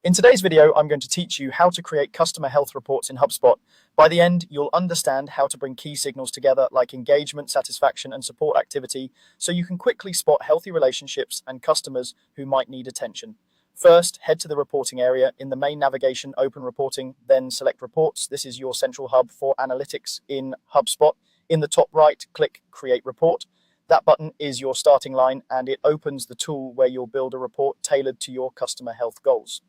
In today's video, I'm going to teach you how to create customer health reports in HubSpot. By the end, you'll understand how to bring key signals together like engagement, satisfaction, and support activity so you can quickly spot healthy relationships and customers who might need attention. First, head to the reporting area. In the main navigation, open reporting, then select reports. This is your central hub for analytics in HubSpot. In the top right, click Create Report. That button is your starting line and it opens the tool where you'll build a report tailored to your customer health goals.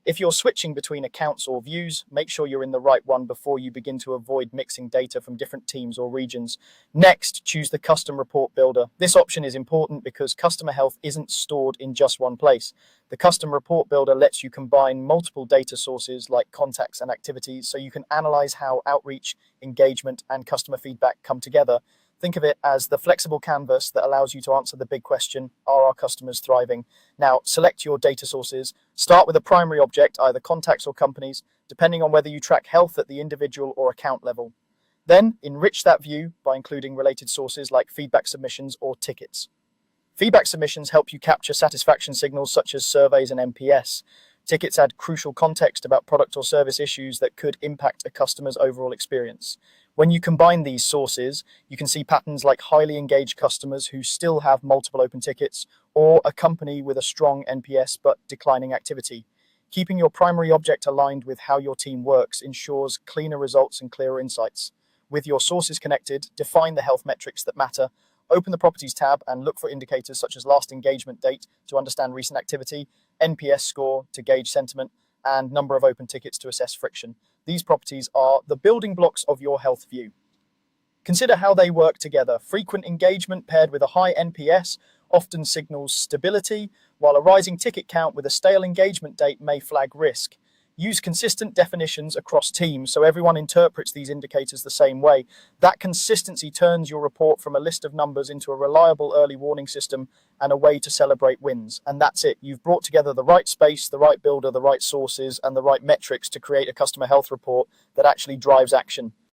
If you're switching between accounts or views, make sure you're in the right one before you begin to avoid mixing data from different teams or regions. Next, choose the Custom Report Builder. This option is important because customer health isn't stored in just one place. The Custom Report Builder lets you combine multiple data sources like contacts and activities so you can analyze how outreach, engagement, and customer feedback come together. Think of it as the flexible canvas that allows you to answer the big question, are our customers thriving? Now, select your data sources. Start with a primary object, either contacts or companies, depending on whether you track health at the individual or account level. Then, enrich that view by including related sources like feedback submissions or tickets. Feedback submissions help you capture satisfaction signals such as surveys and NPS. Tickets add crucial context about product or service issues that could impact a customer's overall experience. When you combine these sources, you can see patterns like highly engaged customers who still have multiple open tickets, or a company with a strong NPS but declining activity. Keeping your primary object aligned with how your team works ensures cleaner results and clearer insights. With your sources connected, define the health metrics that matter. Open the Properties tab and look for indicators such as last engagement date to understand recent activity, NPS score to gauge sentiment, and number of open tickets to assess friction. These properties are the building blocks of your health view. Consider how they work together. Frequent engagement paired with a high NPS often signals stability, while a rising ticket count with a stale engagement date may flag risk. Use consistent definitions across teams so everyone interprets these indicators the same way. That consistency turns your report from a list of numbers into a reliable early warning system and a way to celebrate wins. And that's it. You've brought together the right space, the right builder, the right sources, and the right metrics to create a customer health report that actually drives action.